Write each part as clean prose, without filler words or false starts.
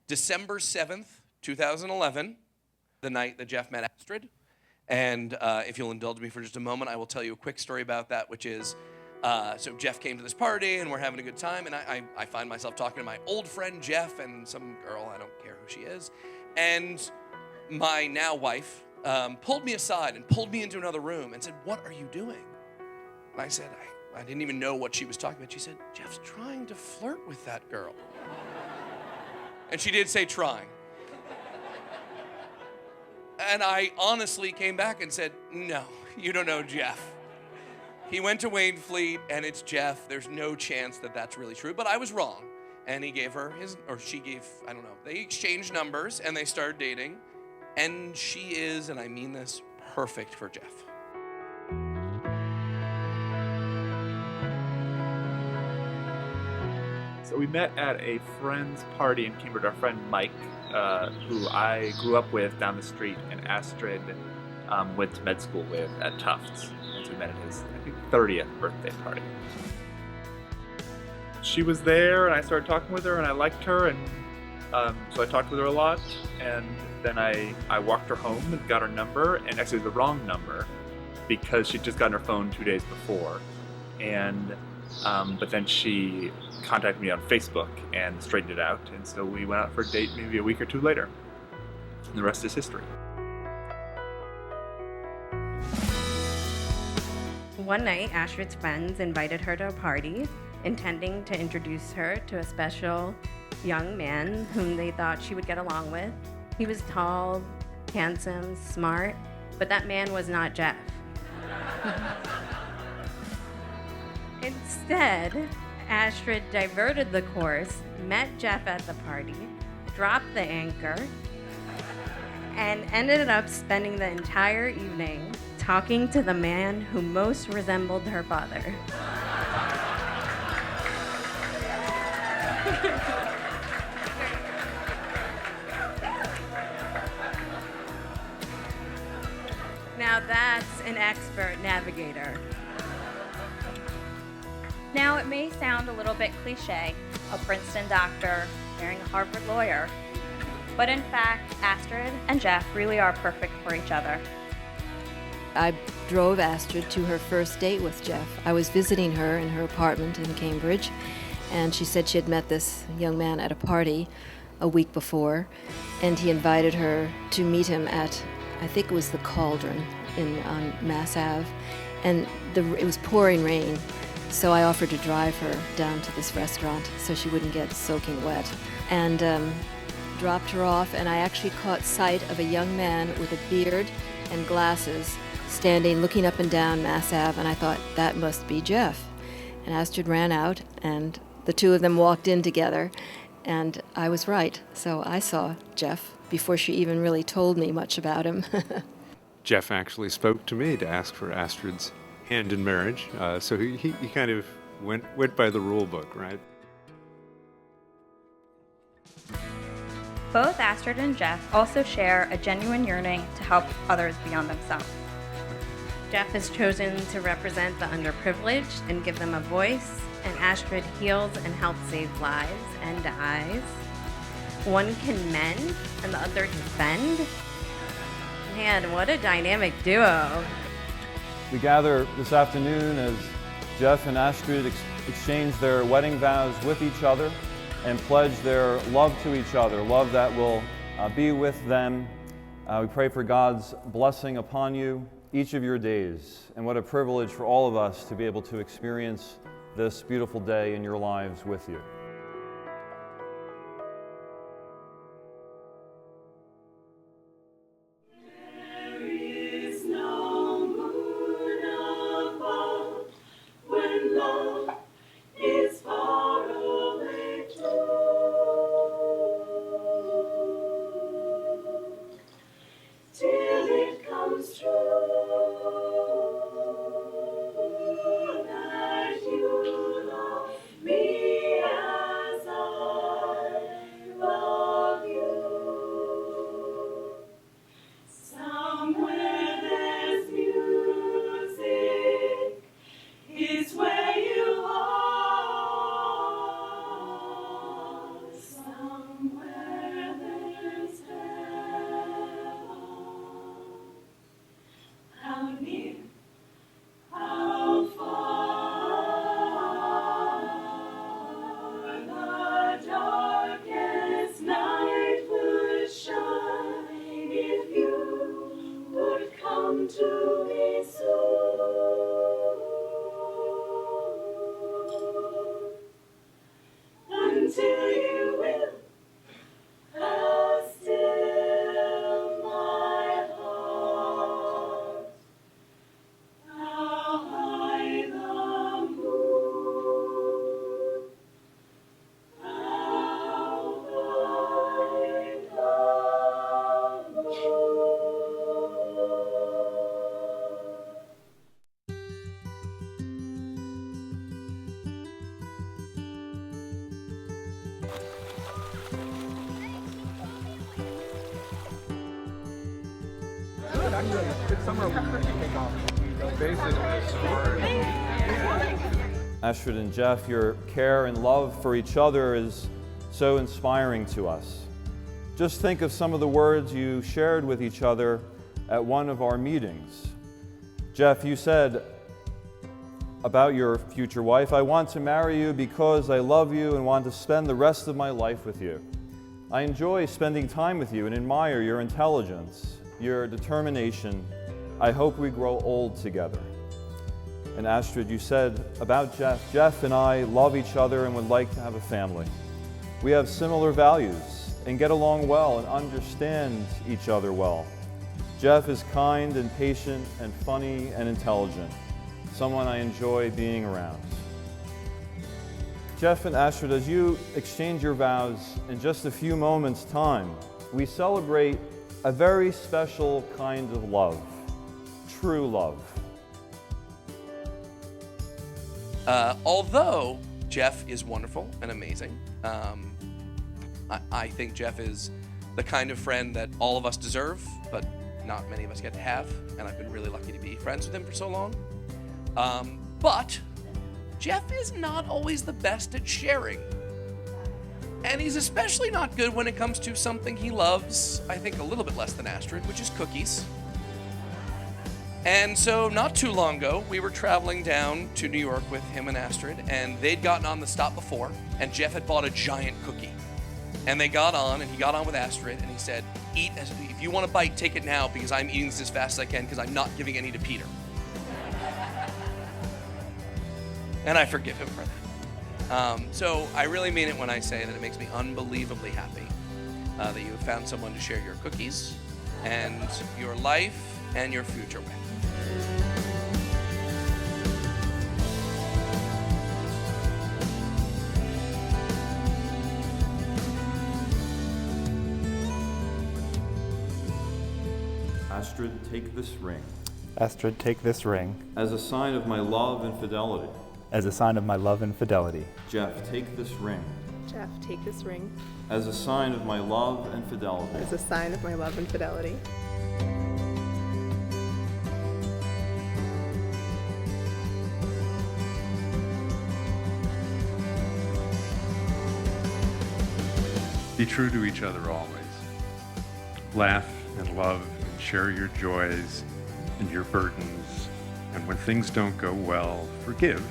December 7th, 2011, the night that Jeff met Astrid. And if you'll indulge me for just a moment, I will tell you a quick story about that, which is, so Jeff came to this party, and we're having a good time, and I find myself talking to my old friend Jeff and some girl, I don't care who she is, and my now wife pulled me aside and pulled me into another room and said, "What are you doing?" And I said, I didn't even know what she was talking about. She said, "Jeff's trying to flirt with that girl." And she did say trying. And I honestly came back and said, "No, you don't know Jeff. He went to Wayne Fleet, and it's Jeff. There's no chance that that's really true." But I was wrong. And he gave her his, or she gave, I don't know. They exchanged numbers, and they started dating. And she is, and I mean this, perfect for Jeff. So we met at a friend's party in Cambridge. Our friend Mike, who I grew up with down the street, and Astrid went to med school with at Tufts. And so we met at his, I think, 30th birthday party. She was there, and I started talking with her, and I liked her, and so I talked with her a lot. And then I walked her home and got her number, and actually the wrong number, because she'd just gotten her phone 2 days before. And but then she contacted me on Facebook and straightened it out, and so we went out for a date maybe a week or two later. And the rest is history. One night, Astrid's friends invited her to a party, intending to introduce her to a special young man whom they thought she would get along with. He was tall, handsome, smart, but that man was not Jeff. Instead, Astrid diverted the course, met Jeff at the party, dropped the anchor, and ended up spending the entire evening talking to the man who most resembled her father. Now that's an expert navigator. Now, it may sound a little bit cliche, a Princeton doctor marrying a Harvard lawyer, but in fact, Astrid and Jeff really are perfect for each other. I drove Astrid to her first date with Jeff. I was visiting her in her apartment in Cambridge, and she said she had met this young man at a party a week before, and he invited her to meet him at, I think it was the Cauldron on Mass Ave, and it was pouring rain. So I offered to drive her down to this restaurant so she wouldn't get soaking wet, and dropped her off, and I actually caught sight of a young man with a beard and glasses standing looking up and down Mass Ave, and I thought, that must be Jeff. And Astrid ran out, and the two of them walked in together, and I was right. So I saw Jeff before she even really told me much about him. Jeff actually spoke to me to ask for Astrid's hand in marriage, so he kind of went by the rule book, right? Both Astrid and Jeff also share a genuine yearning to help others beyond themselves. Jeff has chosen to represent the underprivileged and give them a voice, and Astrid heals and helps save lives and dies. One can mend, and the other defend. Man, what a dynamic duo. We gather this afternoon as Jeff and Astrid exchange their wedding vows with each other and pledge their love to each other, love that will be with them. We pray for God's blessing upon you each of your days. And what a privilege for all of us to be able to experience this beautiful day in your lives with you. Me Astrid and Jeff, your care and love for each other is so inspiring to us. Just think of some of the words you shared with each other at one of our meetings. Jeff, you said about your future wife, "I want to marry you because I love you and want to spend the rest of my life with you. I enjoy spending time with you and admire your intelligence, your determination. I hope we grow old together." And Astrid, you said about Jeff, "Jeff and I love each other and would like to have a family. We have similar values and get along well and understand each other well. Jeff is kind and patient and funny and intelligent, someone I enjoy being around." Jeff and Astrid, as you exchange your vows in just a few moments' time, we celebrate a very special kind of love, true love. Although Jeff is wonderful and amazing, I think Jeff is the kind of friend that all of us deserve, but not many of us get to have, and I've been really lucky to be friends with him for so long. But Jeff is not always the best at sharing. And he's especially not good when it comes to something he loves, I think a little bit less than Astrid, which is cookies. And so not too long ago, we were traveling down to New York with him and Astrid, and they'd gotten on the stop before, and Jeff had bought a giant cookie. And they got on, and he got on with Astrid, and he said, if you want a bite, take it now, because I'm eating this as fast as I can, because I'm not giving any to Peter. And I forgive him for that. So I really mean it when I say that it makes me unbelievably happy that you have found someone to share your cookies and your life and your future with. Astrid, take this ring Astrid, take this ring as a sign of my love and fidelity. as a sign of my love and fidelity. Jeff, take this ring Jeff, take this ring as a sign of my love and fidelity. as a sign of my love and fidelity. Be true to each other always. Laugh and love and share your joys and your burdens. And when things don't go well, forgive.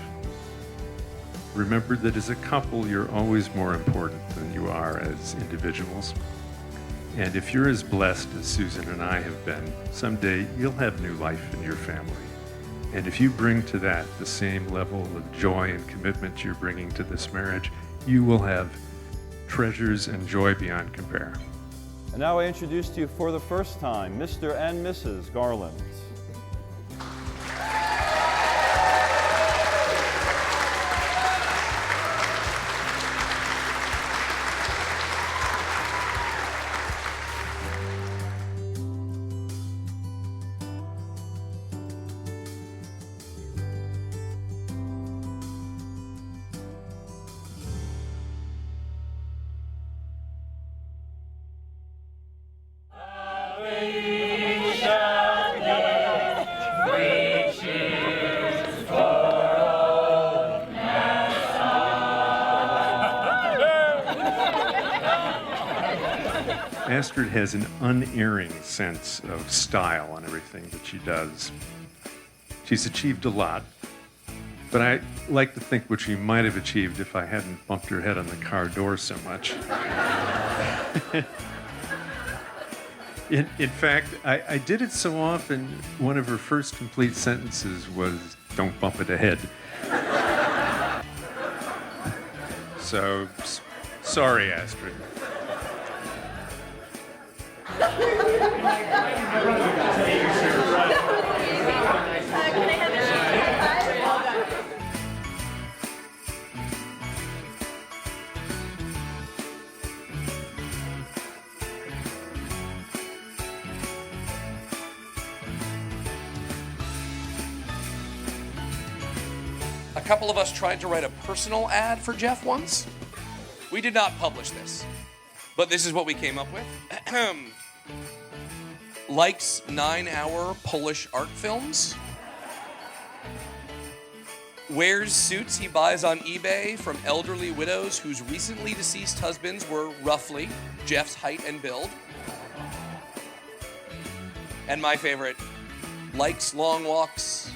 Remember that as a couple, you're always more important than you are as individuals. And if you're as blessed as Susan and I have been, someday you'll have new life in your family. And if you bring to that the same level of joy and commitment you're bringing to this marriage, you will have treasures and joy beyond compare. And now I introduce to you for the first time, Mr. and Mrs. Garland. Astrid has an unerring sense of style on everything that she does. She's achieved a lot, but I like to think what she might have achieved if I hadn't bumped her head on the car door so much. In fact, I did it so often, one of her first complete sentences was, "Don't bump it ahead." So Sorry, Astrid. A couple of us tried to write a personal ad for Jeff once. We did not publish this, but this is what we came up with. Likes 9-hour Polish art films. Wears suits he buys on eBay from elderly widows whose recently deceased husbands were roughly Jeff's height and build. And my favorite, likes long walks